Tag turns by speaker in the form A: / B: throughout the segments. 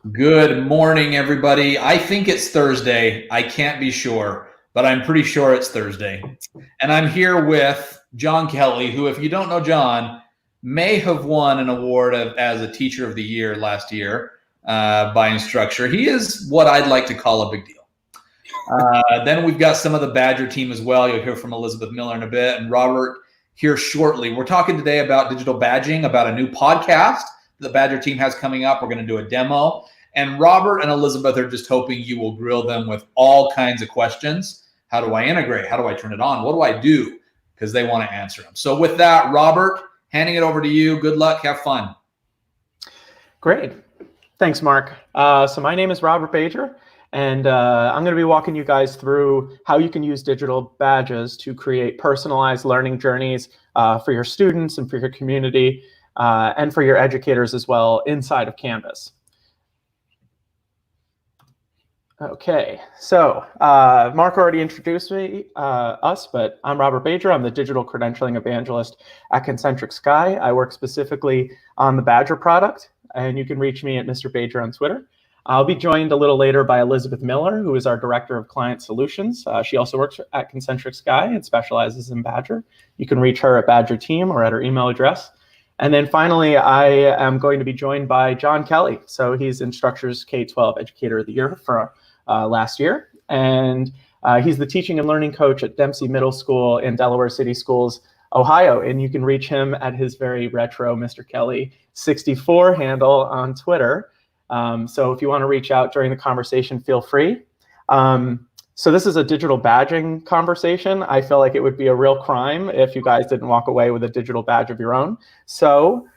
A: Good morning, everybody. I think it's Thursday. I can't be sure, but I'm pretty sure it's Thursday. And I'm here with Jon Kelley, who, if you don't know Jon, may have won an award as a Teacher of the Year last year by Instructure. He is what I'd like to call a big deal. Then we've got some of the Badger team as well. You'll hear from Elizabeth Miller in a bit, and Robert here shortly. We're talking today about digital badging, about a new podcast the Badger team has coming up. We're going to do a demo. And Robert and Elizabeth are just hoping you will grill them with all kinds of questions. How do I integrate? How do I turn it on? What do I do? Because they want to answer them. So with that, Robert, handing it over to you. Good luck. Have fun.
B: Great. Thanks, Mark. So my name is Robert Badger, and I'm going to be walking you guys through how you can use digital badges to create personalized learning journeys for your students and for your community and for your educators as well inside of Canvas. Okay, so Mark already introduced us, but I'm Robert Badger. I'm the digital credentialing evangelist at Concentric Sky. I work specifically on the Badger product, and you can reach me at Mr. Badger on Twitter. I'll be joined a little later by Elizabeth Miller, who is our Director of Client Solutions. She also works at Concentric Sky and specializes in Badger. You can reach her at Badger Team or at her email address. And then finally, I am going to be joined by Jon Kelley. So he's Instructure's K12 Educator of the Year for last year. And he's the teaching and learning coach at Dempsey Middle School in Delaware City Schools, Ohio. And you can reach him at his very retro Mr. Kelley 64 handle on Twitter. So if you want to reach out during the conversation, feel free. So this is a digital badging conversation. I feel like it would be a real crime if you guys didn't walk away with a digital badge of your own. So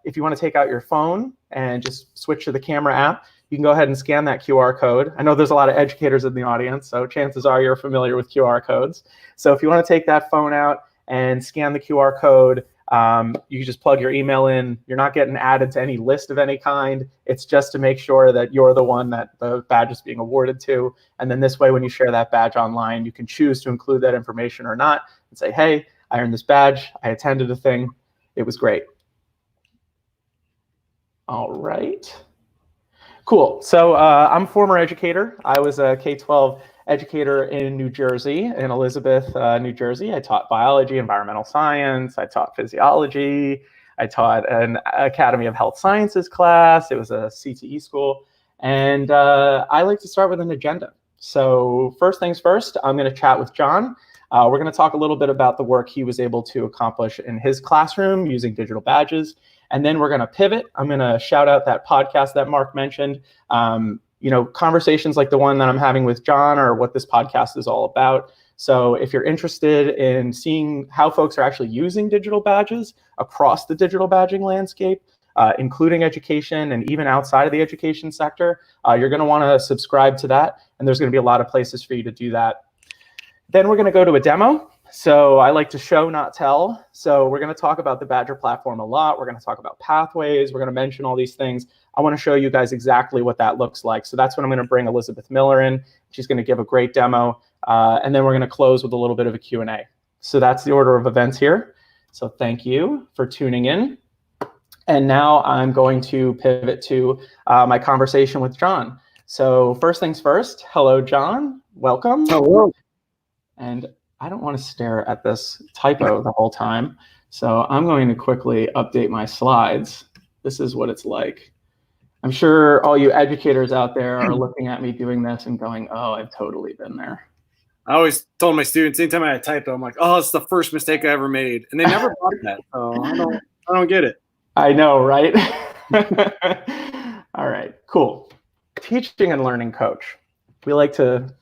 B: if you want to take out your phone and just switch to the camera app, you can go ahead and scan that QR code. I know there's a lot of educators in the audience, so chances are you're familiar with QR codes. So if you want to take that phone out and scan the QR code, you can just plug your email in. You're not getting added to any list of any kind. It's just to make sure that you're the one that the badge is being awarded to. And then this way, when you share that badge online, you can choose to include that information or not and say, hey, I earned this badge. I attended a thing. It was great. All right. Cool. So I'm a former educator. I was a K12 educator in New Jersey, in Elizabeth, New Jersey. I taught biology, environmental science. I taught physiology. I taught an Academy of Health Sciences class. It was a CTE school. And I like to start with an agenda. So first things first, I'm going to chat with Jon. We're going to talk a little bit about the work he was able to accomplish in his classroom using digital badges. And then we're going to pivot. I'm going to shout out that podcast that Mark mentioned. Conversations like the one that I'm having with Jon are what this podcast is all about. So if you're interested in seeing how folks are actually using digital badges across the digital badging landscape, including education and even outside of the education sector, you're going to want to subscribe to that. And there's going to be a lot of places for you to do that. Then we're going to go to a demo. So I like to show, not tell. So we're going to talk about the Badger platform a lot. We're going to talk about pathways. We're going to mention all these things. I want to show you guys exactly what that looks like. So that's when I'm going to bring Elizabeth Miller in. She's going to give a great demo. And then we're going to close with a little bit of a Q&A. So that's the order of events here. So thank you for tuning in. And now I'm going to pivot to my conversation with Jon. So first things first, hello, Jon. Welcome.
C: Hello.
B: And I don't want to stare at this typo the whole time. So I'm going to quickly update my slides. This is what it's like. I'm sure all you educators out there are looking at me doing this and going, oh, I've totally been there.
C: I always told my students, anytime I had a typo, I'm like, oh, it's the first mistake I ever made. And they never bought that. So I don't get it.
B: I know, right? All right, cool. Teaching and learning coach. We like to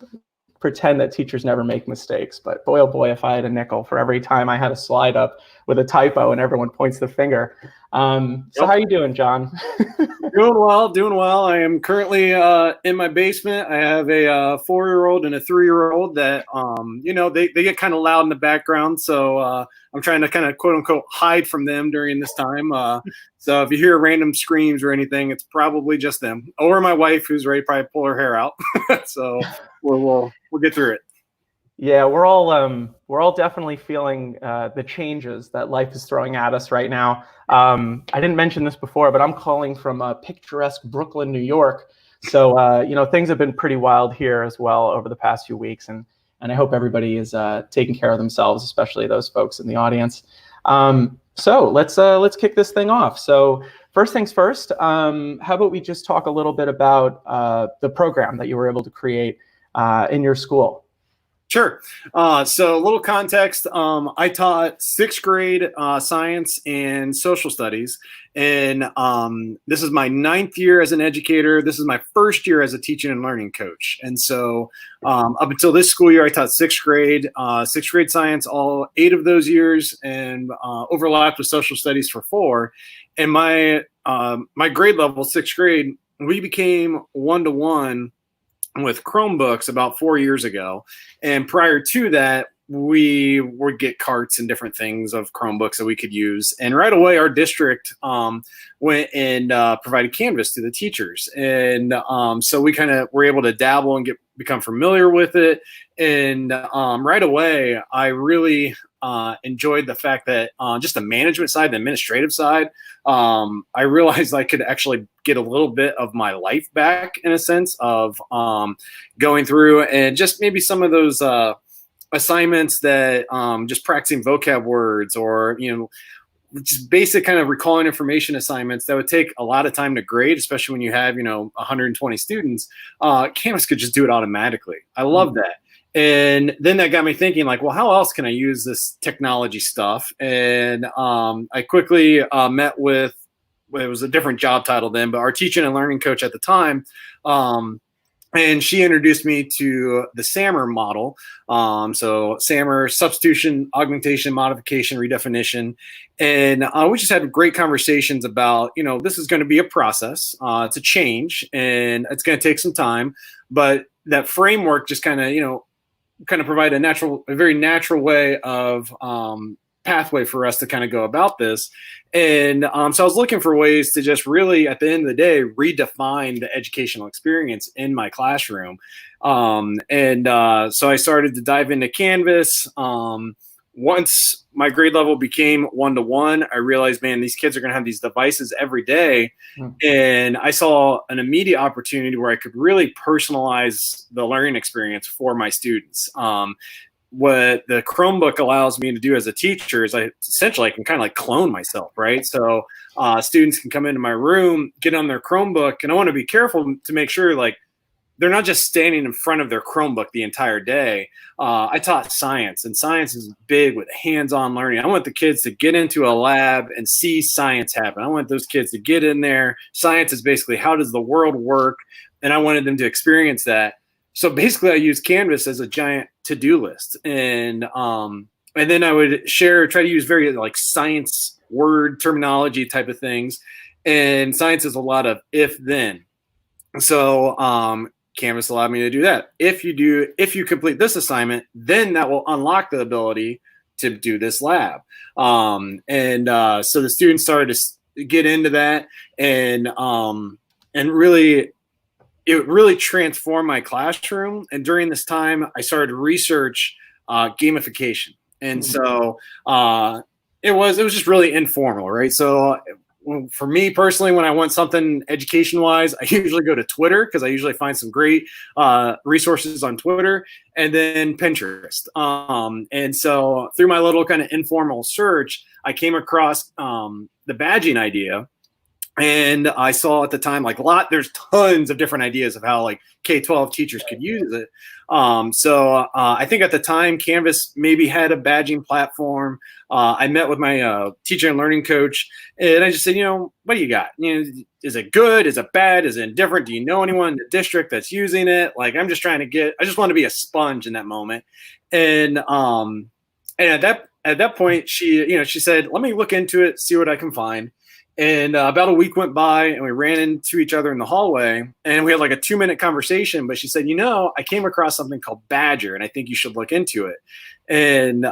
B: pretend that teachers never make mistakes, but boy, oh boy, if I had a nickel for every time I had a slide up with a typo and everyone points the finger. So how you doing, Jon?
C: Doing well. I am currently in my basement. I have a 4-year-old and a 3-year-old that, they get kind of loud in the background. So I'm trying to kind of quote unquote hide from them during this time. So if you hear random screams or anything, it's probably just them or my wife who's ready to probably pull her hair out. So we'll get through it.
B: Yeah, we're all definitely feeling the changes that life is throwing at us right now. I didn't mention this before, but I'm calling from picturesque Brooklyn, New York. So things have been pretty wild here as well over the past few weeks, and I hope everybody is taking care of themselves, especially those folks in the audience. So let's kick this thing off. So first things first, how about we just talk a little bit about the program that you were able to create in your school?
C: Sure. So a little context. I taught sixth grade science and social studies. And this is my 9th year as an educator. This is my first year as a teaching and learning coach. And so up until this school year, I taught sixth grade science all 8 of those years, and overlapped with social studies for 4. And my grade level, sixth grade, we became one-to-one with Chromebooks about 4 years ago. And prior to that, we would get carts and different things of Chromebooks that we could use. And right away, our district went and provided Canvas to the teachers. And so we kind of were able to dabble and become familiar with it. And right away, I really enjoyed the fact that just the management side, the administrative side, I realized I could actually get a little bit of my life back, in a sense of going through and just maybe some of those assignments that just practicing vocab words, or just basic kind of recalling information assignments that would take a lot of time to grade, especially when you have 120 students. Canvas could just do it automatically. I love that. And then that got me thinking, like, well, how else can I use this technology stuff? And I quickly met with, well, it was a different job title then, but our teaching and learning coach at the time. And she introduced me to the SAMR model. So SAMR, substitution, augmentation, modification, redefinition. And we just had great conversations about, this is going to be a process. It's a change, and it's going to take some time. But that framework just kind of provide a very natural way of pathway for us to kind of go about this. And so I was looking for ways to just really, at the end of the day, redefine the educational experience in my classroom. So I started to dive into Canvas. Once my grade level became one-to-one, I realized, man, these kids are going to have these devices every day. And I saw an immediate opportunity where I could really personalize the learning experience for my students. What the Chromebook allows me to do as a teacher is I can kind of like clone myself, right? So students can come into my room, get on their Chromebook, and I want to be careful to make sure, like, they're not just standing in front of their Chromebook the entire day. I taught science, and science is big with hands-on learning. I want the kids to get into a lab and see science happen. I want those kids to get in there. Science is basically, how does the world work? And I wanted them to experience that. So basically, I use Canvas as a giant to-do list. And then I would try to use very like science word terminology type of things. And science is a lot of if-then. So Canvas allowed me to do that. If you complete this assignment, then that will unlock the ability to do this lab. So the students started to get into that, and really, it really transformed my classroom. And during this time, I started to research gamification. And so it was just really informal, right? So for me personally, when I want something education-wise, I usually go to Twitter, because I usually find some great resources on Twitter, and then Pinterest. And so through my little kind of informal search, I came across the badging idea. And I saw at the time, there's tons of different ideas of how like K12 teachers could use it. So I think at the time, Canvas maybe had a badging platform. I met with my teacher and learning coach, and I just said, what do you got? Is it good? Is it bad? Is it indifferent? Do you know anyone in the district that's using it? Like, I just want to be a sponge in that moment. And at that point, she said, let me look into it, see what I can find. And about a week went by, and we ran into each other in the hallway, and we had like a 2-minute conversation. But she said, I came across something called Badger, and I think you should look into it. And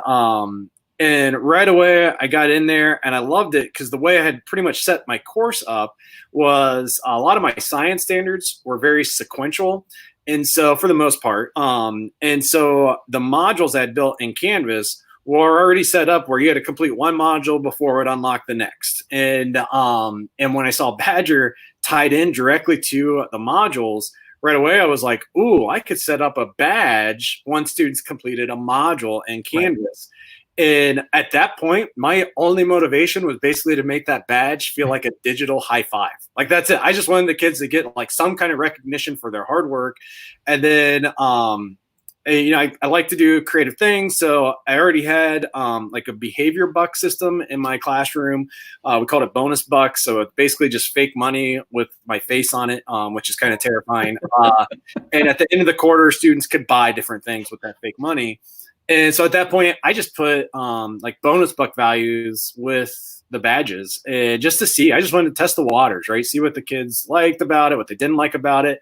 C: right away, I got in there, and I loved it, because the way I had pretty much set my course up was a lot of my science standards were very sequential. And so for the most part, and so the modules I had built in Canvas were already set up where you had to complete one module before it would unlock the next. And when I saw Badger tied in directly to the modules, right away I was like, ooh, I could set up a badge once students completed a module in Canvas. Right. And at that point, my only motivation was basically to make that badge feel like a digital high five. Like, that's it. I just wanted the kids to get like some kind of recognition for their hard work. And then I like to do creative things. So I already had like a behavior buck system in my classroom. We called it bonus bucks. So it's basically just fake money with my face on it, which is kind of terrifying. And at the end of the quarter, students could buy different things with that fake money. And so at that point, I just put like bonus buck values with the badges just to see. I just wanted to test the waters, right? See what the kids liked about it, what they didn't like about it.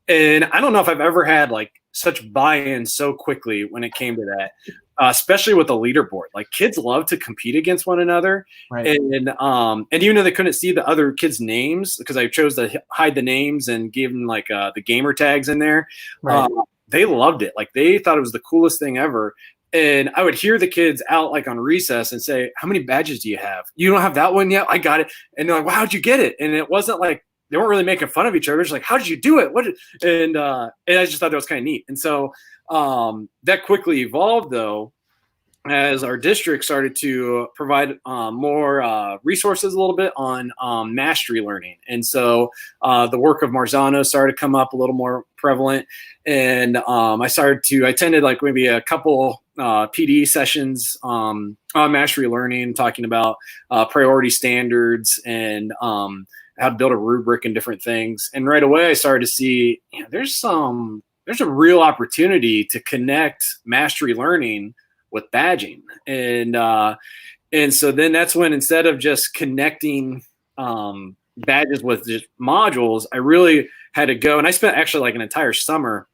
C: And I don't know if I've ever had like such buy-in so quickly when it came to that, especially with the leaderboard. Like, kids love to compete against one another. Right. And even though they couldn't see the other kids' names, because I chose to hide the names and give them like the gamer tags in there, right. They loved it. Like, they thought it was the coolest thing ever. And I would hear the kids out like on recess and say, how many badges do you have? You don't have that one yet? I got it. And they're like, wow, how'd you get it? And it wasn't like, they weren't really making fun of each other. It's like, how did you do it? And I just thought that was kind of neat. And so that quickly evolved, though, as our district started to provide more resources a little bit on mastery learning. And so the work of Marzano started to come up a little more prevalent. And I attended like maybe a couple PD sessions on mastery learning, talking about priority standards and how to build a rubric and different things. And right away I started to see, there's a real opportunity to connect mastery learning with badging. And so then that's when, instead of just connecting badges with just modules, I really had to go, and I spent actually like an entire summer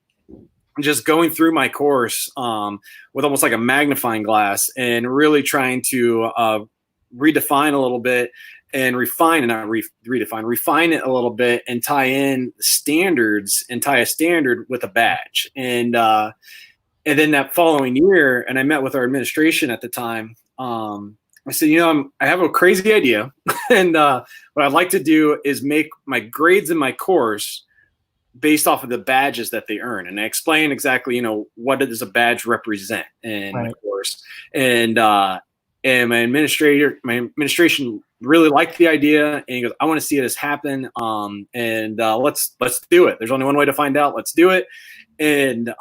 C: just going through my course with almost like a magnifying glass and really trying to redefine a little bit and refine it a little bit and tie in standards and tie a standard with a badge. And then that following year, and I met with our administration at the time, I said, I have a crazy idea. And what I'd like to do is make my grades in my course based off of the badges that they earn. And I explain exactly, what does a badge represent in my course. And my administration really liked the idea, and he goes, I want to see this happen. Let's do it. There's only one way to find out. Let's do it. And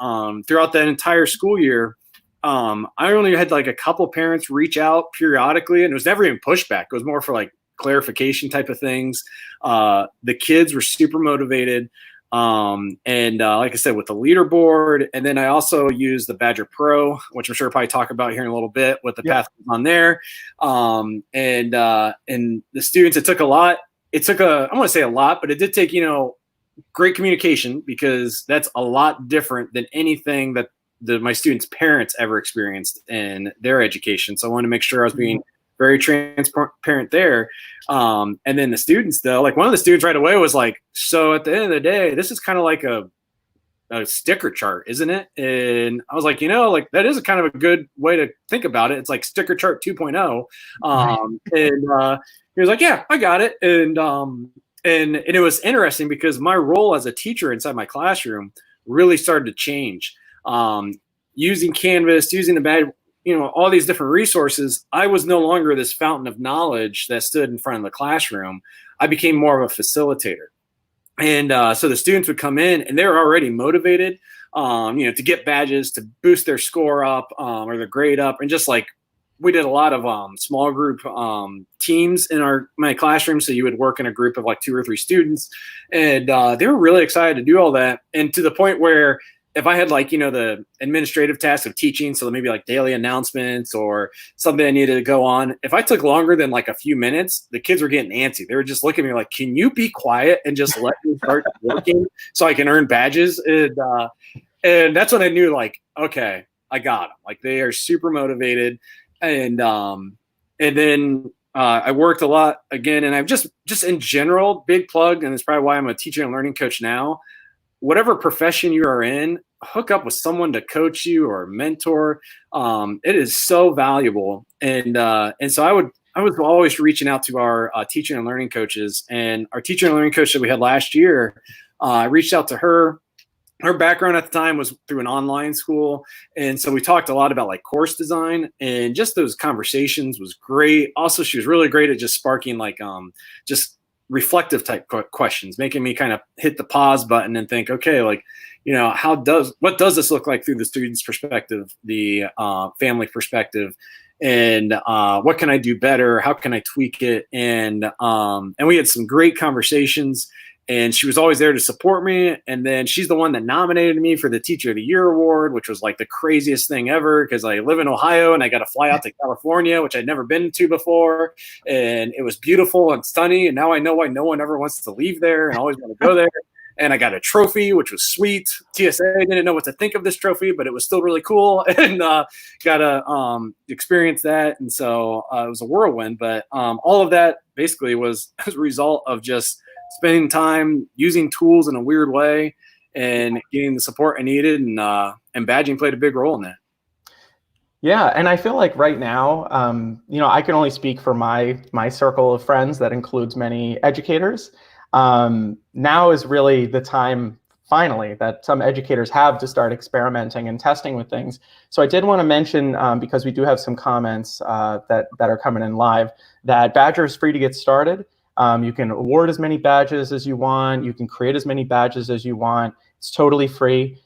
C: throughout that entire school year, I only had like a couple parents reach out periodically, and it was never even pushback. It was more for like clarification type of things. The kids were super motivated. Like I said, with the leaderboard, and then I also use the Badger Pro, which I'm sure I'll probably talk about here in a little bit with the path on there. And the students, it took a lot. I want to say a lot, but it did take, great communication, because that's a lot different than anything that my students' parents ever experienced in their education. So I wanted to make sure I was being very transparent there. And then the students, though, like one of the students right away was like, so at the end of the day, this is kind of like a sticker chart, isn't it? And I was like, like that is a kind of a good way to think about it. It's like sticker chart 2.0. And he was like, yeah, I got it. And it was interesting because my role as a teacher inside my classroom really started to change. Using Canvas, using the badge, all these different resources, I was no longer this fountain of knowledge that stood in front of the classroom. I became more of a facilitator. And so the students would come in and they were already motivated, to get badges, to boost their score up or their grade up. And just like we did a lot of small group teams in my classroom. So you would work in a group of like 2 or 3 students. And they were really excited to do all that. And to the point where if I had like, the administrative task of teaching, so maybe like daily announcements or something I needed to go on, if I took longer than like a few minutes, the kids were getting antsy. They were just looking at me like, can you be quiet and just let me start working so I can earn badges? And that's when I knew, like, okay, I got them. Like, they are super motivated. And then I worked a lot again. And I've just in general, big plug, and it's probably why I'm a teacher and learning coach now. whatever profession you are in, hook up with someone to coach you or mentor. It is so valuable. And so I was always reaching out to our teaching and learning coaches, and our teacher and learning coach that we had last year, I reached out to her. Her background at the time was through an online school. And so we talked a lot about like course design, and just those conversations was great. Also, she was really great at just sparking like just reflective type questions, making me kind of hit the pause button and think, okay, like, you know, what does this look like through the student's perspective, the family perspective, and what can I do better? How can I tweak it? And we had some great conversations. And she was always there to support me. And then she's the one that nominated me for the Teacher of the Year award, which was like the craziest thing ever, because I live in Ohio and I got to fly out to California, which I'd never been to before. And it was beautiful and stunning. And now I know why no one ever wants to leave there and always want to go there. And I got a trophy, which was sweet. TSA didn't know what to think of this trophy, but it was still really cool. And got to experience that. And so it was a whirlwind. But all of that basically was as a result of just spending time using tools in a weird way and getting the support I needed, and badging played a big role in that.
B: Yeah, and I feel like right now, you know, I can only speak for my circle of friends that includes many educators. Now is really the time, finally, that some educators have to start experimenting and testing with things. So I did want to mention, because we do have some comments that are coming in live, that Badger is free to get started. You can award as many badges as you want. You can create as many badges as you want. It's totally free.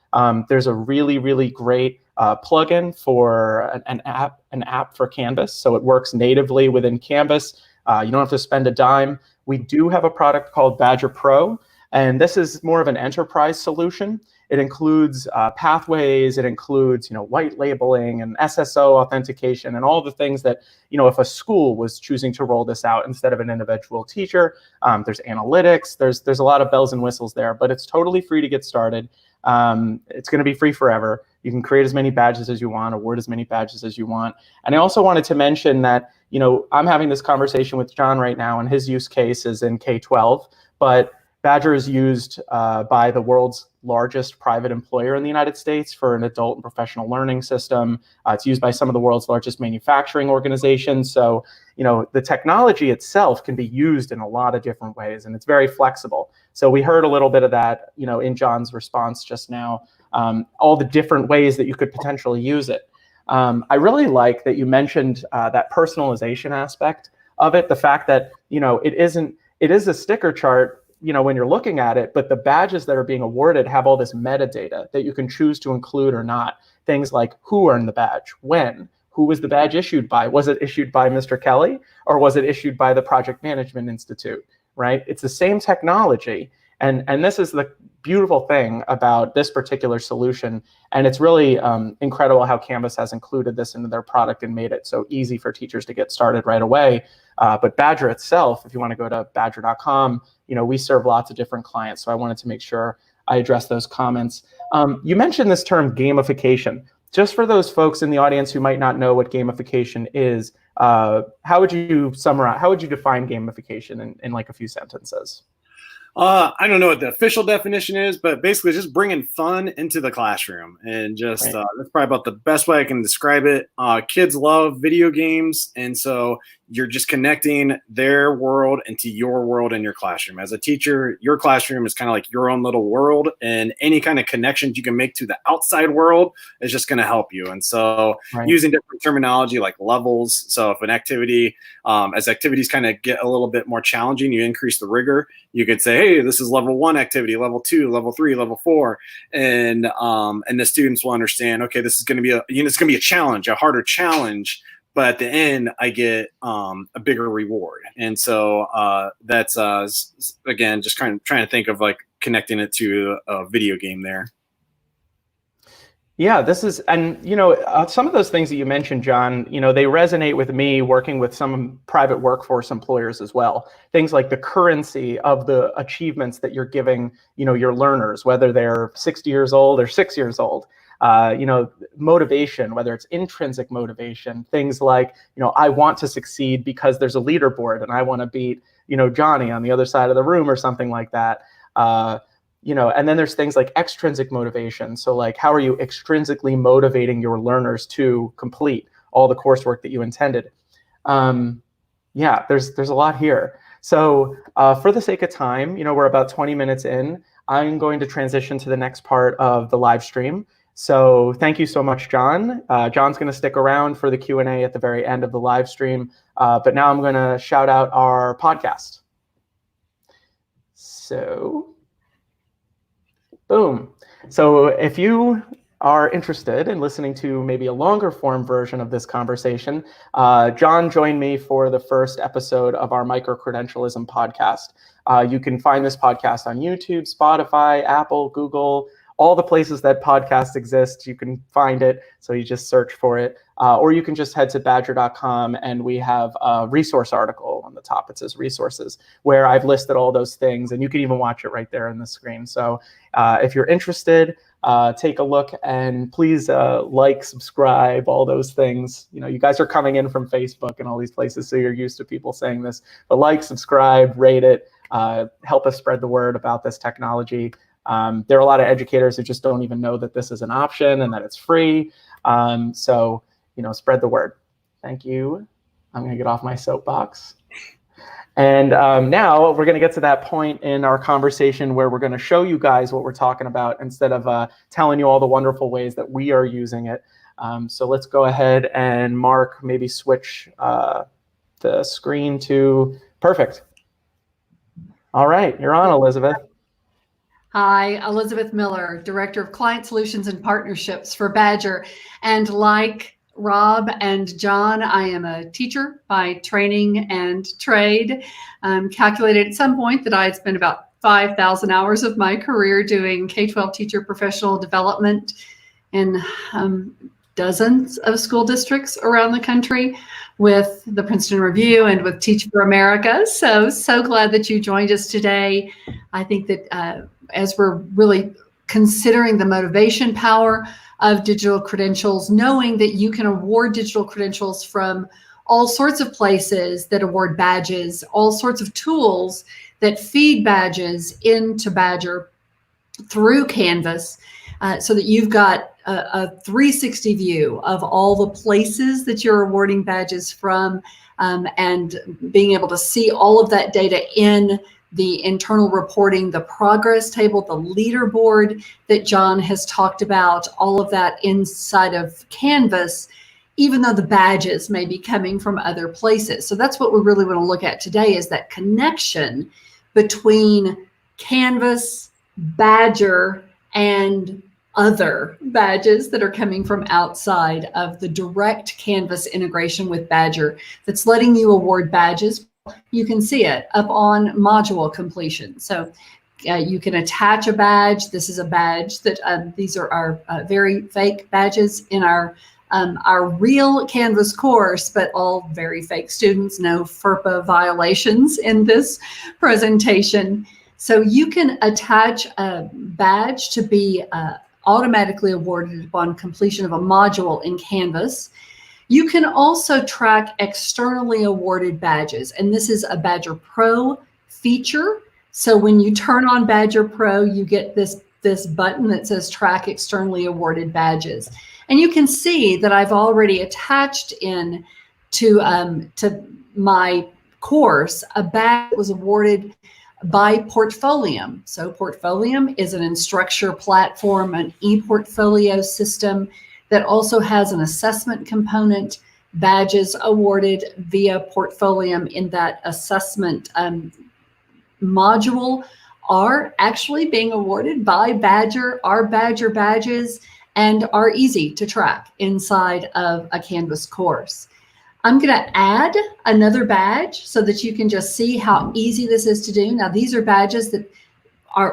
B: There's a really, really great plugin for an app for Canvas. So it works natively within Canvas. You don't have to spend a dime. We do have a product called Badger Pro, and this is more of an enterprise solution. It includes pathways. It includes, you know, white labeling and SSO authentication and all the things that, you know, if a school was choosing to roll this out instead of an individual teacher, there's analytics. There's a lot of bells and whistles there, but it's totally free to get started. It's going to be free forever. You can create as many badges as you want, award as many badges as you want. And I also wanted to mention that, you know, I'm having this conversation with John right now, and his use case is in K12, but Badger is used by the world's largest private employer in the United States for an adult and professional learning system. It's used by some of the world's largest manufacturing organizations. So, you know, the technology itself can be used in a lot of different ways, and it's very flexible. So we heard a little bit of that, you know, in John's response just now, all the different ways that you could potentially use it. I really like that you mentioned that personalization aspect of it, the fact that, you know, it is a sticker chart, you know, when you're looking at it, but the badges that are being awarded have all this metadata that you can choose to include or not. Things like who earned the badge, when, who was the badge issued by? Was it issued by Mr. Kelley, or was it issued by the Project Management Institute, right? It's the same technology. And this is the beautiful thing about this particular solution. And it's really incredible how Canvas has included this into their product and made it so easy for teachers to get started right away. But Badger itself, if you want to go to badger.com, you know, we serve lots of different clients. So I wanted to make sure I address those comments. You mentioned this term gamification. Just for those folks in the audience who might not know what gamification is, how would you summarize, how would you define gamification in like a few sentences?
C: I don't know what the official definition is, but basically just bringing fun into the classroom, and just
B: Right.
C: That's probably about the best way I can describe it. Kids love video games, and so you're just connecting their world into your world in your classroom. As a teacher, your classroom is kind of like your own little world, and any kind of connections you can make to the outside world is just going to help you. And so
B: Right.
C: using different terminology like levels. So if an activity, as activities kind of get a little bit more challenging, you increase the rigor. You could say, hey, this is level 1 activity, level 2, level 3, level 4. And the students will understand, okay, this is going to be it's going to be a challenge, a harder challenge. But at the end, I get a bigger reward. And so that's, again, just trying to think of like connecting it to a video game there.
B: Yeah, this is, and you know, some of those things that you mentioned, John, you know, they resonate with me working with some private workforce employers as well. Things like the currency of the achievements that you're giving, you know, your learners, whether they're 60 years old or 6 years old. You know, motivation, whether it's intrinsic motivation, things like, you know, I want to succeed because there's a leaderboard and I want to beat, you know, Johnny on the other side of the room or something like that. and then there's things like extrinsic motivation. So like, how are you extrinsically motivating your learners to complete all the coursework that you intended? Yeah, there's a lot here. So for the sake of time, we're about 20 minutes in. I'm going to transition to the next part of the live stream. So thank you so much, Jon. Jon's going to stick around for the Q&A at the very end of the live stream. But now I'm going to shout out our podcast. So, boom. So if you are interested in listening to maybe a longer form version of this conversation, Jon joined me for the first episode of our micro-credentialism podcast. You can find this podcast on YouTube, Spotify, Apple, Google, all the places that podcasts exist. You can find it, so you just search for it. Or you can just head to badger.com, and we have a resource article on the top. It says resources, where I've listed all those things, and you can even watch it right there on the screen. So if you're interested, take a look, and please like, subscribe, all those things. You guys are coming in from Facebook and all these places, so you're used to people saying this. But like, subscribe, rate it, help us spread the word about this technology. There are a lot of educators who just don't even know that this is an option and that it's free. So, spread the word. Thank you. I'm going to get off my soapbox. And now we're going to get to that point in our conversation where we're going to show you guys what we're talking about instead of telling you all the wonderful ways that we are using it. So let's go ahead and Mark, maybe switch the screen to perfect. All right, you're on, Elizabeth.
D: Hi, Elizabeth Miller, Director of Client Solutions and Partnerships for Badger. And like Rob and Jon, I am a teacher by training and trade. Calculated at some point that I had spent about 5,000 hours of my career doing K-12 teacher professional development in dozens of school districts around the country with the Princeton Review and with Teach for America. So glad that you joined us today. I think that as we're really considering the motivation power of digital credentials, knowing that you can award digital credentials from all sorts of places that award badges, all sorts of tools that feed badges into Badger through Canvas, so that you've got a 360 view of all the places that you're awarding badges from, and being able to see all of that data in the internal reporting, the progress table, the leaderboard that Jon has talked about, all of that inside of Canvas, even though the badges may be coming from other places. So that's what we really want to look at today, is that connection between Canvas, Badger, and other badges that are coming from outside of the direct Canvas integration with Badger that's letting you award badges. You can see it up on module completion. So you can attach a badge. This is a badge that these are our very fake badges in our real Canvas course, but all very fake students, no FERPA violations in this presentation. So you can attach a badge to be automatically awarded upon completion of a module in Canvas. You can also track externally awarded badges, and this is a Badger Pro feature. So when you turn on Badger Pro, you get this button that says Track Externally Awarded Badges. And you can see that I've already attached in to my course a badge that was awarded by Portfolium. So Portfolium is an Instructure platform, an e-portfolio system that also has an assessment component. Badges awarded via Portfolium in that assessment module are actually being awarded by Badger. Our Badger badges and are easy to track inside of a Canvas course. I'm going to add another badge so that you can just see how easy this is to do. Now, these are badges that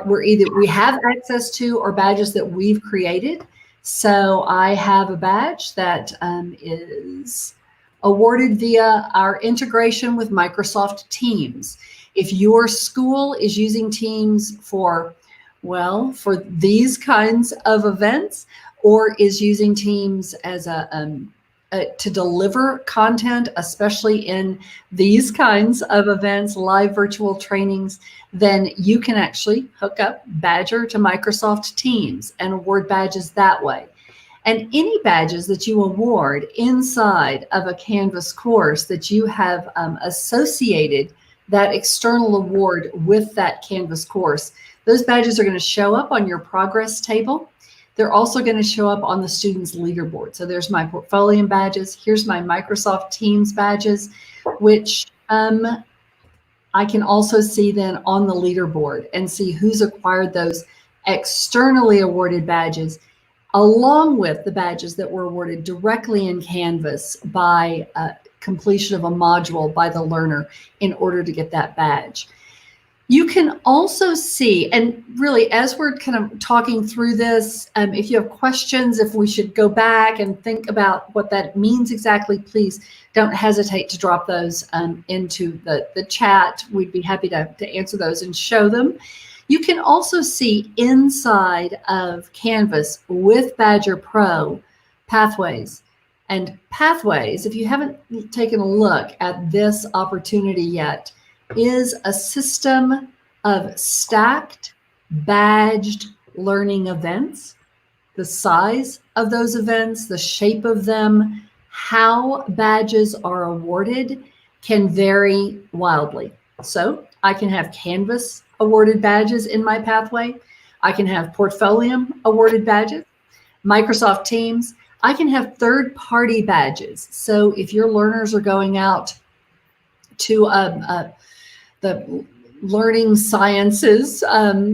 D: we have access to, or badges that we've created. So I have a badge that is awarded via our integration with Microsoft Teams. If your school is using Teams for these kinds of events, or is using Teams as a to deliver content, especially in these kinds of events, live virtual trainings, then you can actually hook up Badger to Microsoft Teams and award badges that way. And any badges that you award inside of a Canvas course that you have associated that external award with that Canvas course, those badges are going to show up on your progress table. They're also going to show up on the student's leaderboard. So there's my Portfolium badges. Here's my Microsoft Teams badges, which I can also see then on the leaderboard and see who's acquired those externally awarded badges, along with the badges that were awarded directly in Canvas by completion of a module by the learner in order to get that badge. You can also see, and really as we're kind of talking through this, if you have questions, if we should go back and think about what that means exactly, please don't hesitate to drop those into the chat. We'd be happy to answer those and show them. You can also see inside of Canvas with Badger Pro pathways. And pathways, if you haven't taken a look at this opportunity yet, is a system of stacked, badged learning events. The size of those events, the shape of them, how badges are awarded can vary wildly. So I can have Canvas awarded badges in my pathway. I can have Portfolium awarded badges, Microsoft Teams. I can have third-party badges. So if your learners are going out to the Learning Sciences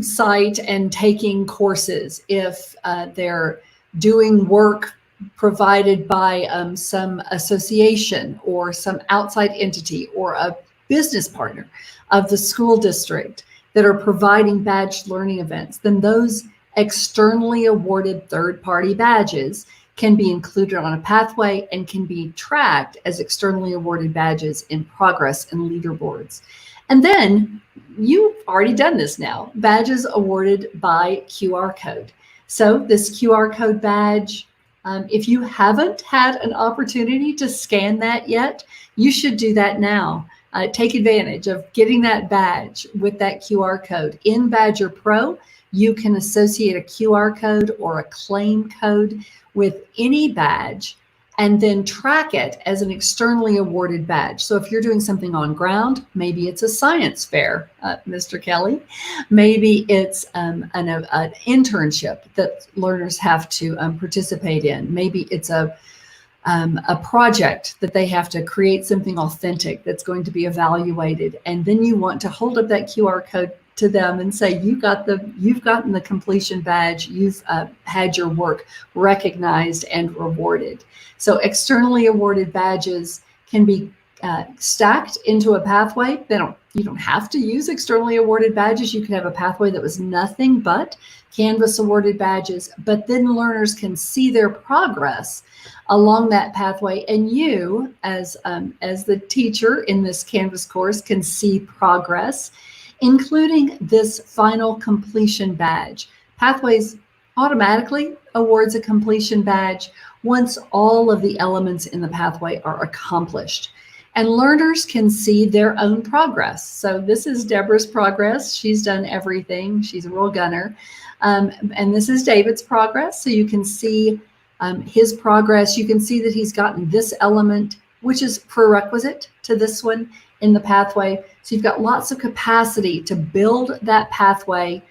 D: site and taking courses, if they're doing work provided by some association or some outside entity or a business partner of the school district that are providing badged learning events, then those externally awarded third-party badges can be included on a pathway and can be tracked as externally awarded badges in progress and leaderboards. And then you've already done this now, badges awarded by QR code. So this QR code badge, if you haven't had an opportunity to scan that yet, you should do that now. Take advantage of getting that badge with that QR code. In Badger Pro, you can associate a QR code or a claim code with any badge and then track it as an externally awarded badge. So if you're doing something on ground, maybe it's a science fair, Mr. Kelley. Maybe it's an internship that learners have to participate in. Maybe it's a project that they have to create something authentic that's going to be evaluated. And then you want to hold up that QR code to them and say, you've gotten the completion badge, you've had your work recognized and rewarded. So externally awarded badges can be stacked into a pathway. You don't have to use externally awarded badges. You can have a pathway that was nothing but Canvas awarded badges, but then learners can see their progress along that pathway, and you as the teacher in this Canvas course can see progress, including this final completion badge. Pathways automatically awards a completion badge once all of the elements in the pathway are accomplished. And learners can see their own progress. So this is Deborah's progress. She's done everything. She's a real gunner. And this is David's progress. So you can see his progress. You can see that he's gotten this element, which is prerequisite to this one in the pathway. So you've got lots of capacity to build that pathway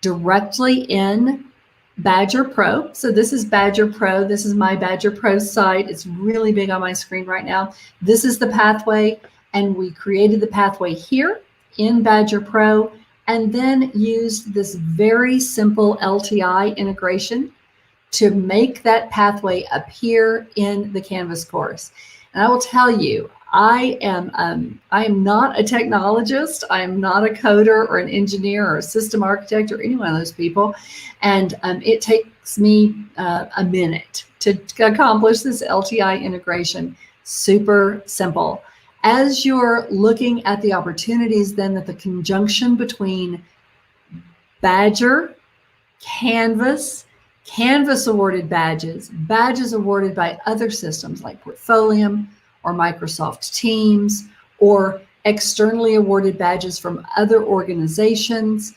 D: directly in Badger Pro. So this is Badger Pro. This is my Badger Pro site. It's really big on my screen right now. This is the pathway, and we created the pathway here in Badger Pro, and then used this very simple LTI integration to make that pathway appear in the Canvas course. And I will tell you, I am not a technologist. I am not a coder or an engineer or a system architect or any one of those people. And it takes me a minute to accomplish this LTI integration. Super simple. As you're looking at the opportunities, then that the conjunction between Badger, Canvas, Canvas awarded badges, badges awarded by other systems like Portfolium or Microsoft Teams, or externally awarded badges from other organizations,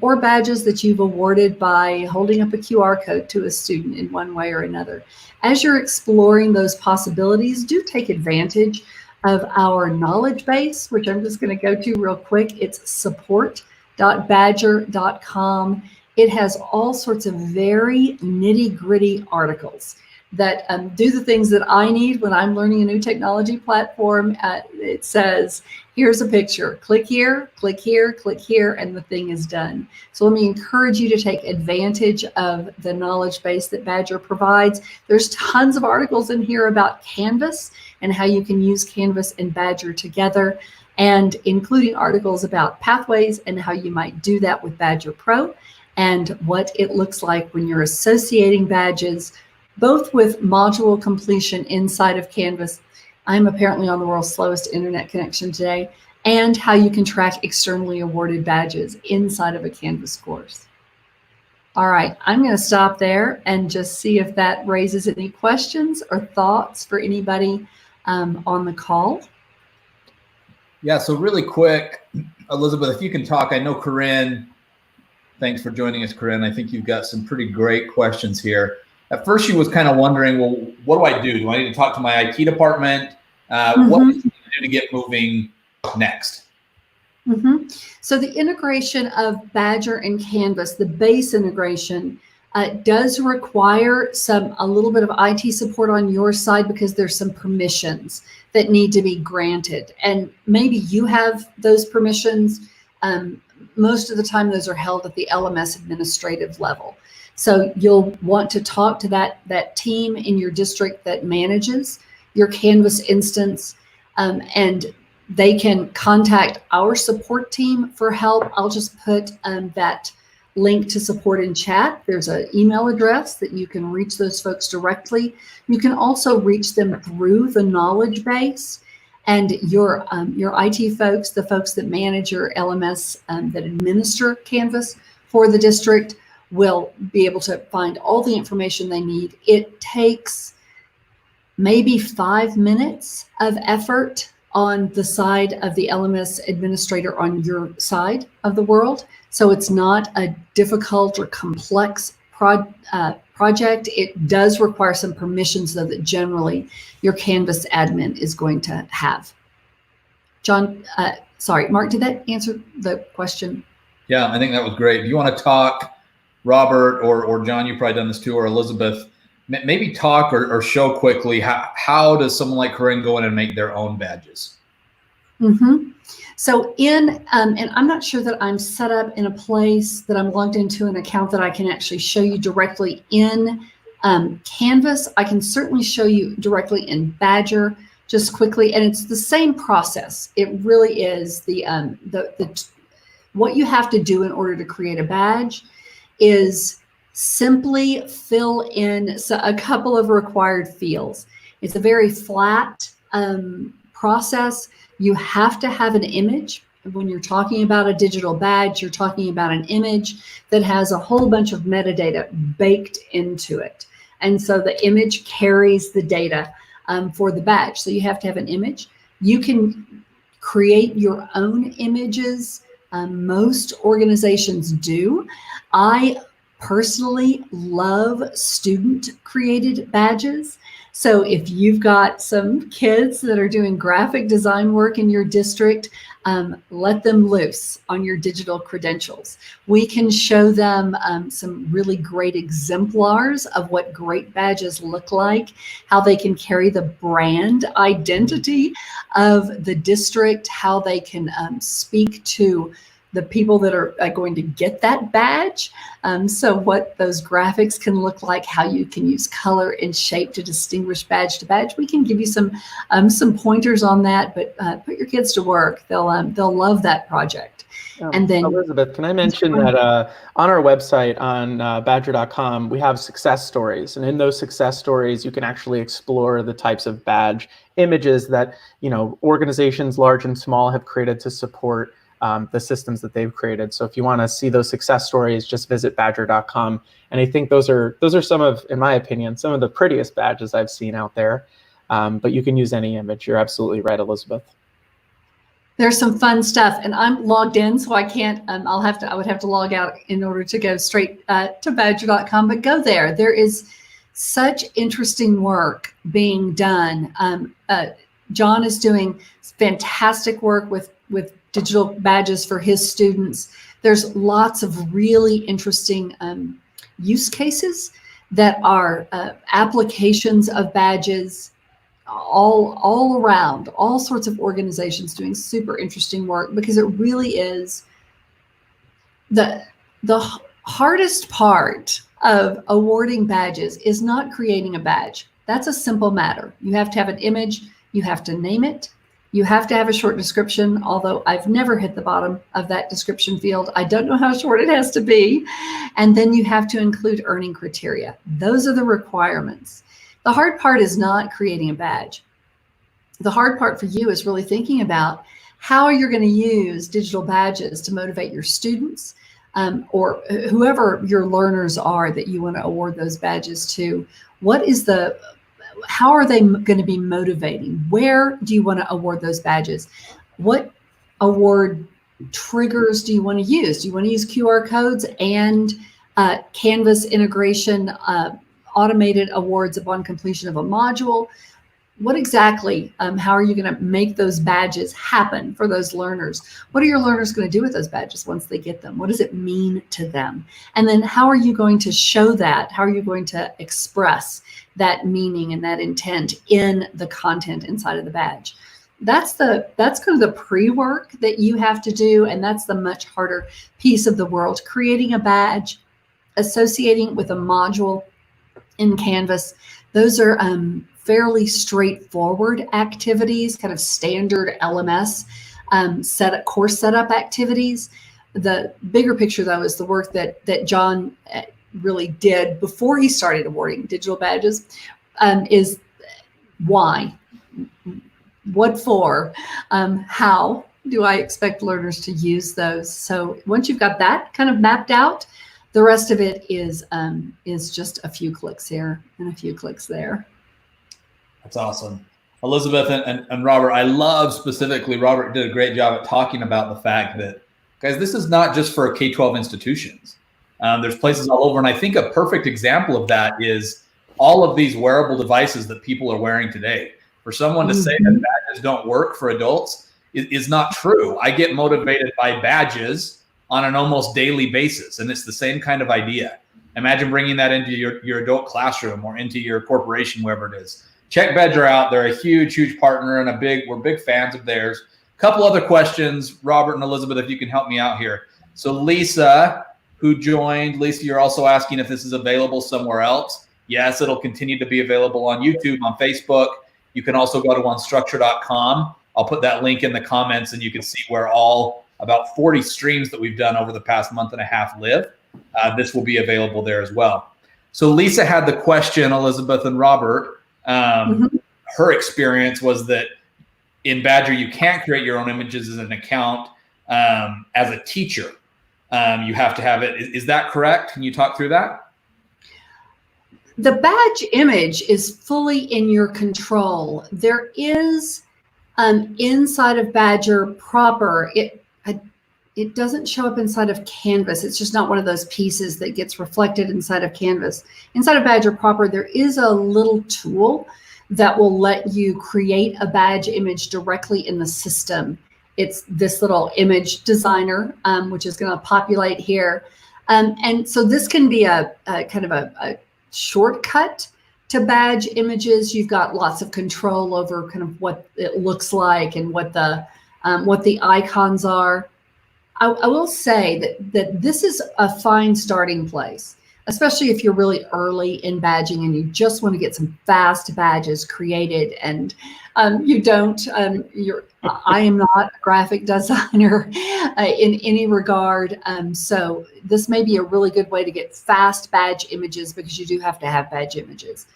D: or badges that you've awarded by holding up a QR code to a student in one way or another. As you're exploring those possibilities, do take advantage of our knowledge base, which I'm just going to go to real quick. It's support.badger.com. It has all sorts of very nitty-gritty articles that do the things that I need when I'm learning a new technology platform. It says, here's a picture, click here, click here, click here, and the thing is done. So let me encourage you to take advantage of the knowledge base that Badger provides. There's tons of articles in here about Canvas and how you can use Canvas and Badger together, and including articles about pathways and how you might do that with Badger Pro, and what it looks like when you're associating badges, both with module completion inside of Canvas. I'm apparently on the world's slowest internet connection today, and how you can track externally awarded badges inside of a Canvas course. All right, I'm going to stop there and just see if that raises any questions or thoughts for anybody on the call.
A: Yeah, so really quick, Elizabeth, if you can talk. I know Corinne, thanks for joining us, Corinne. I think you've got some pretty great questions here. At first, she was kind of wondering, well, what do I do? Do I need to talk to my IT department? What do I need to do to get moving next?
D: So the integration of Badger and Canvas, the base integration, does require a little bit of IT support on your side, because there's some permissions that need to be granted. And maybe you have those permissions. Most of the time, those are held at the LMS administrative level. So you'll want to talk to that team in your district that manages your Canvas instance, and they can contact our support team for help. I'll just put that link to support in chat. There's an email address that you can reach those folks directly. You can also reach them through the knowledge base, and your IT folks, the folks that manage your LMS, that administer Canvas for the district, will be able to find all the information they need. It takes maybe 5 minutes of effort on the side of the LMS administrator on your side of the world. So it's not a difficult or complex project. It does require some permissions, though, that generally your Canvas admin is going to have. John, sorry, Mark, did that answer the question?
A: Yeah, I think that was great. Do you want to talk, Robert, or John, you've probably done this too, or Elizabeth, maybe talk or show quickly how does someone like Corinne go in and make their own badges?
D: So and I'm not sure that I'm set up in a place that I'm logged into an account that I can actually show you directly in Canvas. I can certainly show you directly in Badger just quickly, and it's the same process. It really is. What you have to do in order to create a badge is simply fill in a couple of required fields. It's a very flat process. You have to have an image. When you're talking about a digital badge, you're talking about an image that has a whole bunch of metadata baked into it. And so the image carries the data for the badge. So you have to have an image. You can create your own images. Most organizations do. I personally love student-created badges. So if you've got some kids that are doing graphic design work in your district, let them loose on your digital credentials. We can show them some really great exemplars of what great badges look like, how they can carry the brand identity of the district, how they can speak to the people that are going to get that badge. So what those graphics can look like, how you can use color and shape to distinguish badge to badge. We can give you some pointers on that, but put your kids to work. They'll love that project. And then
B: Elizabeth, can I mention that on our website on badger.com, we have success stories. And in those success stories, you can actually explore the types of badge images that, organizations large and small have created to support the systems that they've created. So if you want to see those success stories, just visit badger.com. And I think those are some of, in my opinion, some of the prettiest badges I've seen out there. But you can use any image. You're absolutely right, Elizabeth.
D: There's some fun stuff, and I'm logged in, so I can't. I would have to log out in order to go straight to badger.com. But go there. There is such interesting work being done. Jon is doing fantastic work with digital badges for his students. There's lots of really interesting use cases that are applications of badges all around, all sorts of organizations doing super interesting work, because it really is the hardest part of awarding badges is not creating a badge. That's a simple matter. You have to have an image, you have to name it, you have to have a short description, although I've never hit the bottom of that description field. I don't know how short it has to be. And then you have to include earning criteria. Those are the requirements. The hard part is not creating a badge. The hard part for you is really thinking about how you're going to use digital badges to motivate your students, or whoever your learners are that you want to award those badges to. How are they going to be motivating? Where do you want to award those badges? What award triggers do you want to use? Do you want to use QR codes and Canvas integration, automated awards upon completion of a module? What exactly, how are you going to make those badges happen for those learners? What are your learners going to do with those badges once they get them? What does it mean to them? And then how are you going to show that? How are you going to express that meaning and that intent in the content inside of the badge? That's kind of the pre-work that you have to do, and that's the much harder piece of the world. Creating a badge, associating with a module in Canvas, those are fairly straightforward activities, kind of standard LMS course setup activities. The bigger picture, though, is the work that Jon really did before he started awarding digital badges, is why, what for, how do I expect learners to use those? So once you've got that kind of mapped out, the rest of it is just a few clicks here and a few clicks there.
A: That's awesome. Elizabeth and Robert, I love specifically, Robert did a great job at talking about the fact that, guys, this is not just for K-12 institutions. There's places all over. And I think a perfect example of that is all of these wearable devices that people are wearing today. For someone to say that badges don't work for adults is not true. I get motivated by badges on an almost daily basis. And it's the same kind of idea. Imagine bringing that into your adult classroom or into your corporation, wherever it is. Check Badger out. They're a huge partner, and we're big fans of theirs. A couple other questions, Robert and Elizabeth, if you can help me out here. So Lisa, who joined, Lisa, you're also asking if this is available somewhere else. Yes, it'll continue to be available on YouTube, on Facebook. You can also go to Instructure.com. I'll put that link in the comments, and you can see where all about 40 streams that we've done over the past month and a half live. This will be available there as well. So Lisa had the question, Elizabeth and Robert. Her experience was that in Badger, you can't create your own images as an account. As a teacher, you have to have it. Is that correct? Can you talk through that?
D: The badge image is fully in your control. There is inside of Badger proper, it doesn't show up inside of Canvas. It's just not one of those pieces that gets reflected inside of Canvas. Inside of Badger proper, there is a little tool that will let you create a badge image directly in the system. It's this little image designer, which is going to populate here. And so this can be a kind of a shortcut to badge images. You've got lots of control over kind of what it looks like and what the icons are. I will say that this is a fine starting place, especially if you're really early in badging and you just want to get some fast badges created, and you don't. I am not a graphic designer in any regard, so this may be a really good way to get fast badge images, because you do have to have badge images.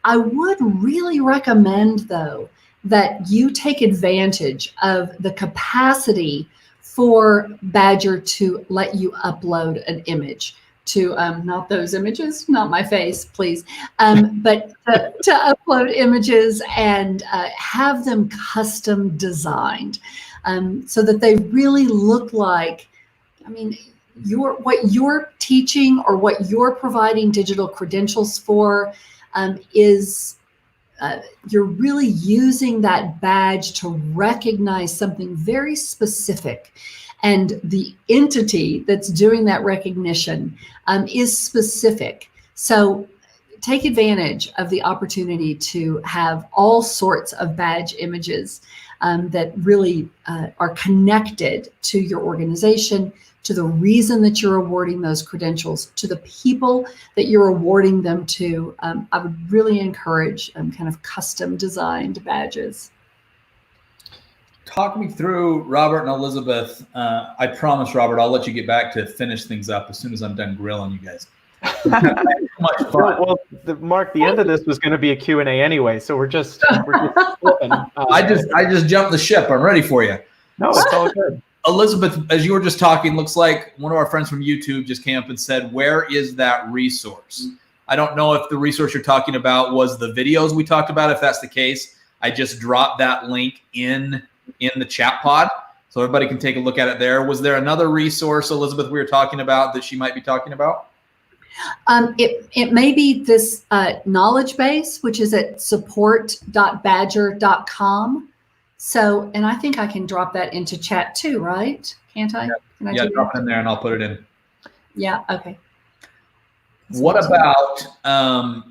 D: I would really recommend, though, that you take advantage of the capacity for Badger to let you upload an image to, not those images, not my face, please, but to upload images and have them custom designed so that they really look like, I mean, what you're teaching or what you're providing digital credentials for is you're really using that badge to recognize something very specific. And the entity that's doing that recognition is specific. So take advantage of the opportunity to have all sorts of badge images that really are connected to your organization, to the reason that you're awarding those credentials, to the people that you're awarding them to. I would really encourage kind of custom designed badges.
A: Talk me through, Robert and Elizabeth. I promise, Robert, I'll let you get back to finish things up as soon as I'm done grilling you guys. Much fun.
B: Well, Mark, the end of this was going to be a Q&A anyway, so we're just flipping.
A: I just jumped the ship. I'm ready for you.
B: No, it's all good.
A: Elizabeth, as you were just talking, looks like one of our friends from YouTube just came up and said, where is that resource? I don't know if the resource you're talking about was the videos we talked about. If that's the case, I just dropped that link in the chat pod so everybody can take a look at it there. Was there another resource, Elizabeth, we were talking about that she might be talking about?
D: It may be this knowledge base, which is at support.badger.com. So, and I think I can drop that into chat too, right? Can't I? Can I
A: drop it in there and I'll put it in.
D: Yeah, okay.
A: What about, why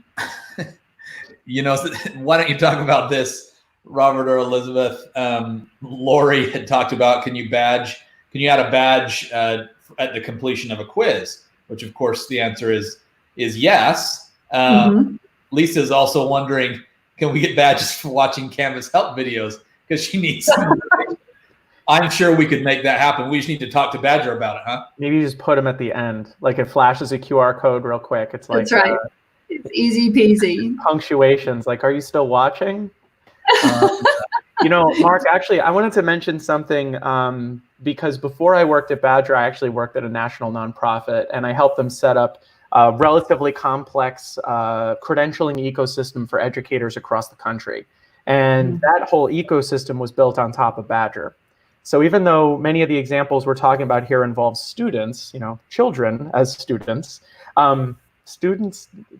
A: don't you talk about this, Robert or Elizabeth? Lori had talked about, can you add a badge at the completion of a quiz? Which of course the answer is yes. Lisa's also wondering, can we get badges for watching Canvas help videos? Because she needs some. I'm sure we could make that happen. We just need to talk to Badger about it, huh?
B: Maybe you just put them at the end. Like it flashes a QR code real quick. It's like,
D: that's right. It's easy peasy.
B: Punctuations, like, are you still watching? Mark, actually, I wanted to mention something because before I worked at Badger, I actually worked at a national nonprofit, and I helped them set up a relatively complex credentialing ecosystem for educators across the country. And that whole ecosystem was built on top of Badger. So even though many of the examples we're talking about here involve students, children as students,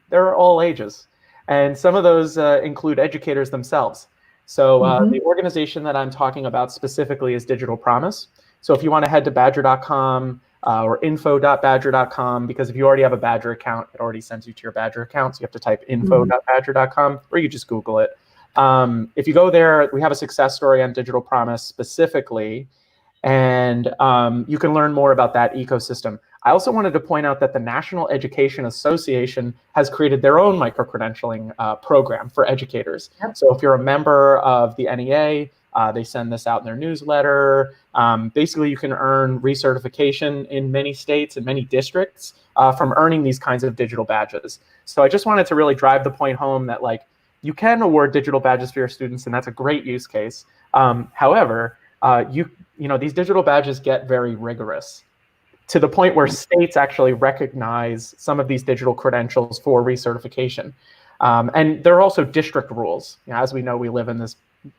B: they're all ages. And some of those include educators themselves. So the organization that I'm talking about specifically is Digital Promise. So if you want to head to badger.com or info.badger.com, because if you already have a Badger account, it already sends you to your Badger account. So you have to type info.badger.com, or you just Google it. If you go there, we have a success story on Digital Promise specifically, and you can learn more about that ecosystem. I also wanted to point out that the National Education Association has created their own micro-credentialing program for educators. Yep. So if you're a member of the NEA, they send this out in their newsletter. Basically, you can earn recertification in many states and many districts from earning these kinds of digital badges. So I just wanted to really drive the point home that, like, you can award digital badges for your students, and that's a great use case. However, these digital badges get very rigorous, to the point where states actually recognize some of these digital credentials for recertification. And there are also district rules. As we know, we live in this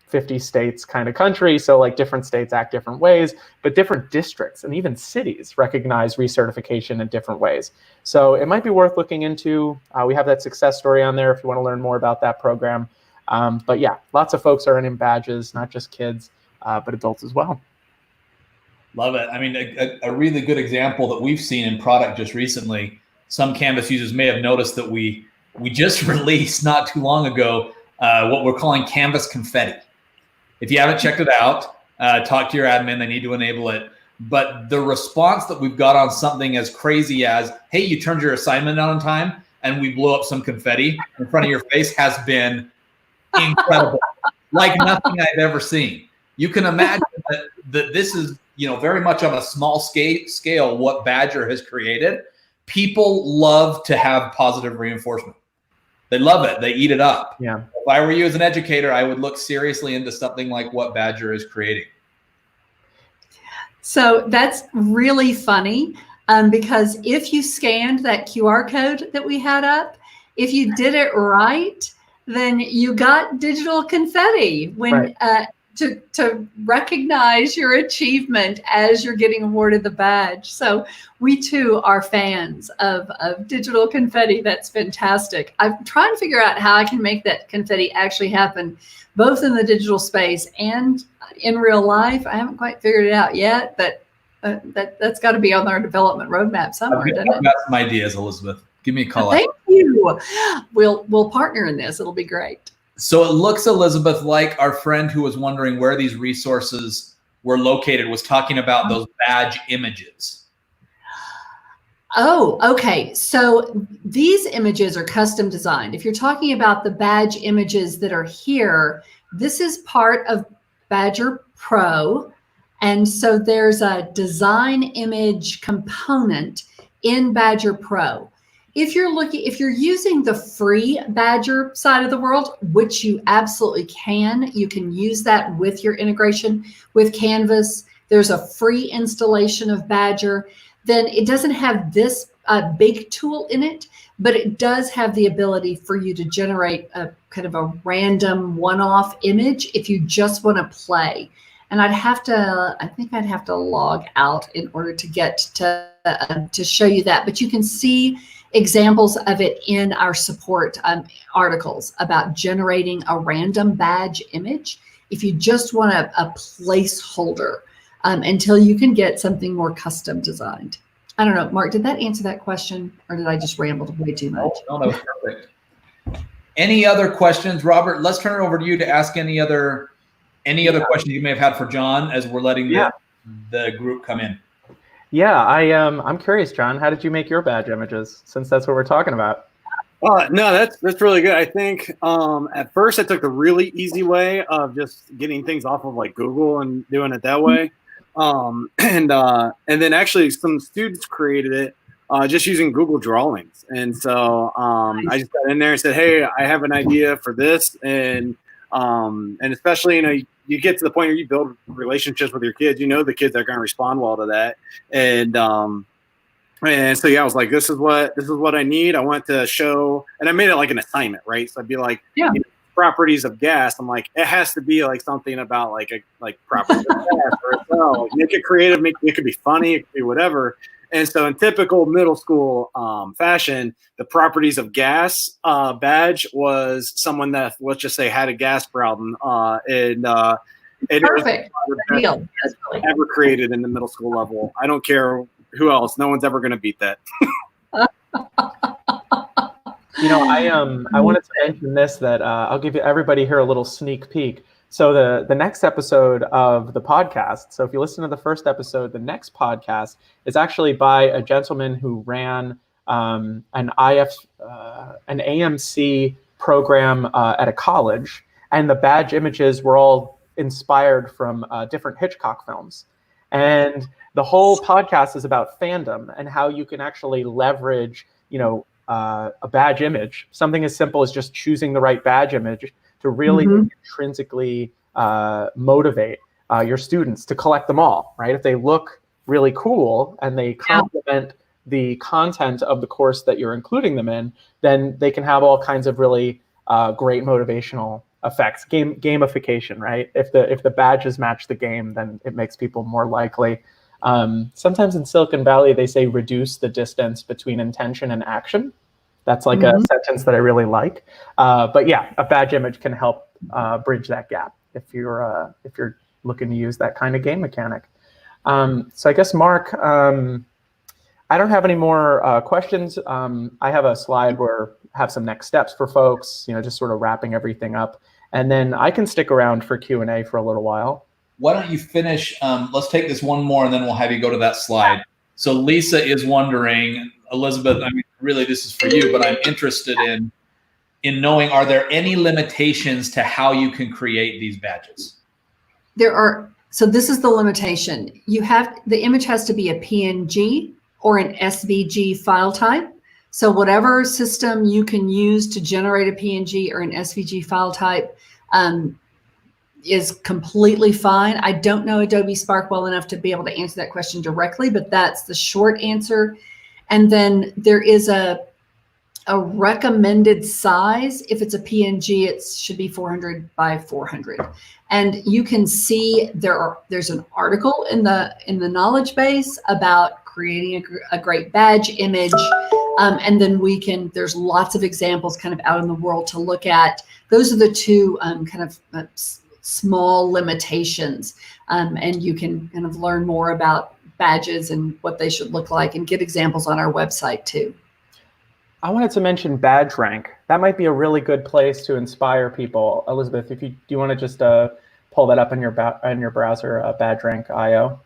B: 50 states kind of country, so like different states act different ways, but different districts and even cities recognize recertification in different ways. So it might be worth looking into. We have that success story on there if you want to learn more about that program. But yeah, lots of folks are earning badges, not just kids, but adults as well.
A: Love it. I mean, a really good example that we've seen in product just recently, some Canvas users may have noticed that we just released not too long ago what we're calling Canvas Confetti. If you haven't checked it out, talk to your admin. They need to enable it. But the response that we've got on something as crazy as, hey, you turned your assignment out on time and we blew up some confetti in front of your face has been incredible. Like nothing I've ever seen. You can imagine that this is, very much on a small scale what Badger has created. People love to have positive reinforcement. They love it. They eat it up.
B: Yeah.
A: If I were you as an educator, I would look seriously into something like what Badger is creating.
D: So that's really funny because if you scanned that QR code that we had up, if you did it right, then you got digital confetti when to recognize your achievement as you're getting awarded the badge. So we too are fans of digital confetti. That's fantastic. I'm trying to figure out how I can make that confetti actually happen, both in the digital space and in real life. I haven't quite figured it out yet, but that's got to be on our development roadmap somewhere, doesn't it?
A: I've got some ideas, Elizabeth. Give me a call.
D: Thank you. We'll partner in this. It'll be great.
A: So it looks, Elizabeth, like our friend who was wondering where these resources were located was talking about those badge images.
D: Oh, okay. So these images are custom designed. If you're talking about the badge images that are here, this is part of Badger Pro. And so there's a design image component in Badger Pro. If you're using the free Badger side of the world, which you absolutely can, you can use that with your integration with Canvas. There's a free installation of Badger. Then it doesn't have this big tool in it, but it does have the ability for you to generate a kind of a random one-off image if you just want to play. And I think I'd have to log out in order to get to show you that. But you can see examples of it in our support articles about generating a random badge image if you just want a placeholder until you can get something more custom designed. I don't know, Mark, did that answer that question, or did I just ramble way too much?
A: No, that was perfect. Any other questions, Robert? Let's turn it over to you to ask any other questions you may have had for John as we're letting the group come in.
B: Yeah, I'm curious, John. How did you make your badge images? Since that's what we're talking about.
C: No, that's really good. I think at first I took the really easy way of just getting things off of like Google and doing it that way, and then actually some students created it just using Google Drawings, and so I just got in there and said, hey, I have an idea for this, and especially you get to the point where you build relationships with your kids. The kids are going to respond well to that. And so, yeah, I was like, this is what I need. I want to show, and I made it like an assignment, right? So I'd be like, properties of gas. I'm like, it has to be like something about like properties of gas or Excel. Make it creative. It could be funny. It could be whatever. And so in typical middle school fashion, the properties of gas badge was someone that, let's just say, had a gas problem. And it
D: Perfect.
C: was ever created in the middle school level. I don't care who else. No one's ever going to beat that.
B: I wanted to mention this, that I'll give everybody here a little sneak peek. So the next episode of the podcast, so if you listen to the first episode, the next podcast is actually by a gentleman who ran an AMC program at a college, and the badge images were all inspired from different Hitchcock films. And the whole podcast is about fandom and how you can actually leverage, a badge image, something as simple as just choosing the right badge image to really intrinsically motivate your students to collect them all, right? If they look really cool and they complement the content of the course that you're including them in, then they can have all kinds of really great motivational effects. Gamification, right? If the badges match the game, then it makes people more likely. Sometimes in Silicon Valley, they say reduce the distance between intention and action. That's like a sentence that I really like. But yeah, a badge image can help bridge that gap if you're looking to use that kind of game mechanic. So I guess, Mark, I don't have any more questions. I have a slide where I have some next steps for folks, just sort of wrapping everything up. And then I can stick around for Q&A for a little while.
A: Why don't you finish? Let's take this one more, and then we'll have you go to that slide. So Lisa is wondering, Elizabeth, I mean, really this is for you, but I'm interested in knowing, are there any limitations to how you can create these badges?
D: There are. So this is the limitation. The image has to be a PNG or an SVG file type. So whatever system you can use to generate a PNG or an SVG file type, is completely fine. I don't know Adobe Spark well enough to be able to answer that question directly, but that's the short answer. And then there is a recommended size. If it's a PNG, it should be 400 by 400. And you can see there's an article in the knowledge base about creating a great badge image. And then there's lots of examples kind of out in the world to look at. Those are the two kind of small limitations. And you can kind of learn more about badges and what they should look like and get examples on our website too.
B: I wanted to mention Badge Rank. That might be a really good place to inspire people. Elizabeth, do you want to just pull that up in your browser, BadgeRank.io?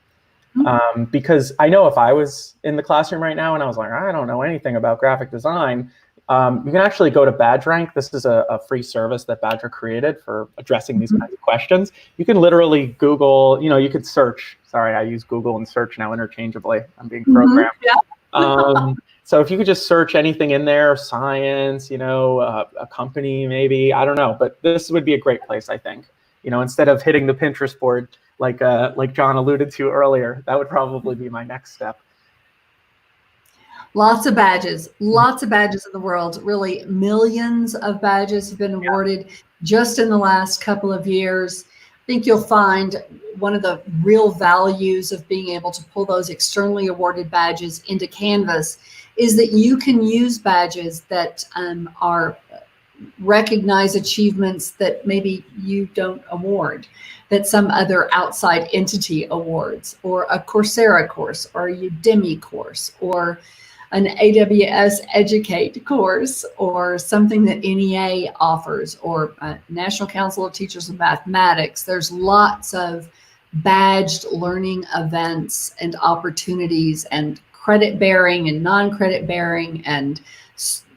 B: Because I know if I was in the classroom right now and I was like, I don't know anything about graphic design, you can actually go to BadgeRank. This is a free service that Badger created for addressing these kinds of questions. You can literally Google, you could search. Sorry, I use Google and search now interchangeably. I'm being programmed.
D: Yeah.
B: So if you could just search anything in there, science, a company maybe, I don't know, but this would be a great place, I think. Instead of hitting the Pinterest board like John alluded to earlier, that would probably be my next step.
D: Lots of badges in the world. Really, millions of badges have been awarded just in the last couple of years. I think you'll find one of the real values of being able to pull those externally awarded badges into Canvas is that you can use badges that are recognize achievements that maybe you don't award, that some other outside entity awards, or a Coursera course, or a Udemy course, or an AWS Educate course, or something that NEA offers, or National Council of Teachers of Mathematics. There's lots of badged learning events and opportunities and credit bearing and non-credit bearing and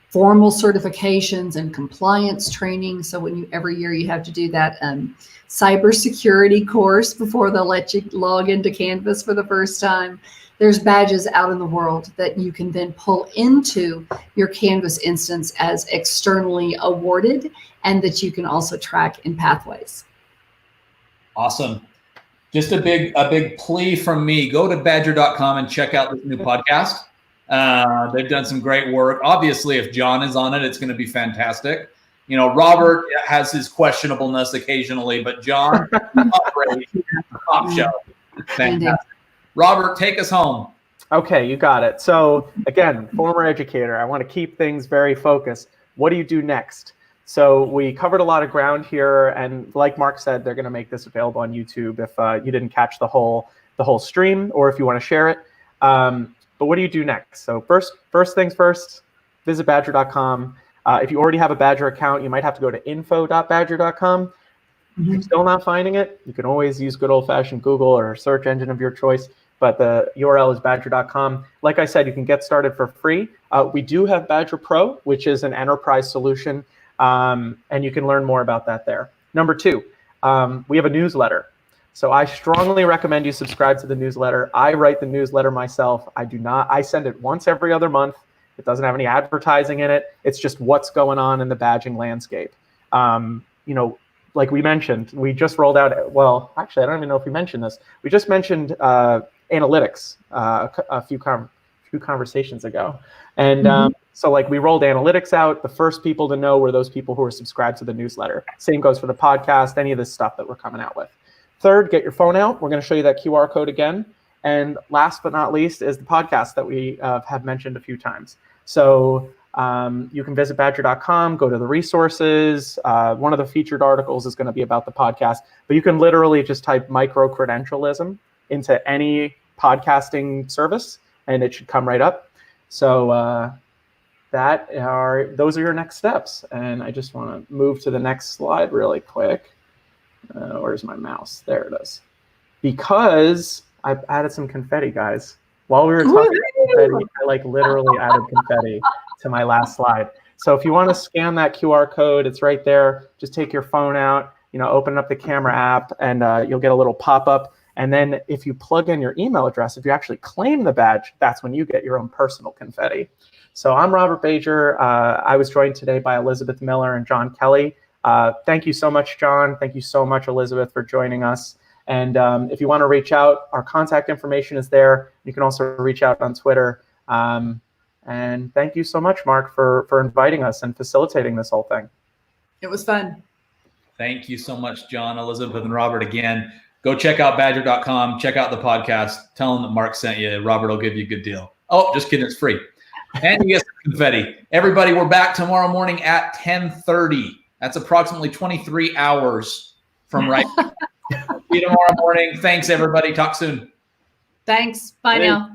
D: formal certifications and compliance training. So every year you have to do that cybersecurity course before they'll let you log into Canvas for the first time. There's badges out in the world that you can then pull into your Canvas instance as externally awarded, and that you can also track in Pathways.
A: Awesome. Just a big plea from me. Go to badger.com and check out this new podcast. They've done some great work. Obviously, if John is on it, it's going to be fantastic. Robert has his questionableness occasionally, but John, top show. Fantastic. Robert, take us home.
B: Okay, you got it. So again, former educator, I want to keep things very focused. What do you do next? So we covered a lot of ground here, and like Mark said, they're going to make this available on YouTube if you didn't catch the whole stream, or if you want to share it. But what do you do next? So first things first, visit badger.com. If you already have a Badger account, you might have to go to info.badger.com. If you're still not finding it, you can always use good old-fashioned Google or a search engine of your choice, but the URL is badger.com. Like I said, you can get started for free. We do have Badger Pro, which is an enterprise solution, and you can learn more about that there. Number two, we have a newsletter. So I strongly recommend you subscribe to the newsletter. I write the newsletter myself. I send it once every other month. It doesn't have any advertising in it. It's just what's going on in the badging landscape. Like we mentioned, we just rolled out, well, actually, I don't even know if we mentioned this. We just mentioned analytics a few conversations ago. And so like we rolled analytics out. The first people to know were those people who are subscribed to the newsletter. Same goes for the podcast, any of this stuff that we're coming out with. Third, get your phone out. We're going to show you that QR code again. And last but not least is the podcast that we have mentioned a few times. So you can visit badger.com, go to the resources. One of the featured articles is going to be about the podcast, but you can literally just type micro-credentialism into any podcasting service, and it should come right up. So those are your next steps. And I just want to move to the next slide really quick. Where's my mouse? There it is. Because I've added some confetti, guys. While we were talking about confetti, I literally added confetti to my last slide. So if you want to scan that QR code, it's right there. Just take your phone out, open up the camera app, and you'll get a little pop-up. And then if you plug in your email address, if you actually claim the badge, that's when you get your own personal confetti. So I'm Robert Badger. I was joined today by Elizabeth Miller and Jon Kelley. Thank you so much, John. Thank you so much, Elizabeth, for joining us. And if you want to reach out, our contact information is there. You can also reach out on Twitter. And thank you so much, Mark, for inviting us and facilitating this whole thing.
D: It was fun.
A: Thank you so much, John, Elizabeth, and Robert again. Go check out badger.com. Check out the podcast. Tell them that Mark sent you. Robert will give you a good deal. Oh, just kidding. It's free. And you get some confetti. Everybody, we're back tomorrow morning at 10:30. That's approximately 23 hours from right now. See you tomorrow morning. Thanks, everybody. Talk soon.
D: Thanks. Bye now.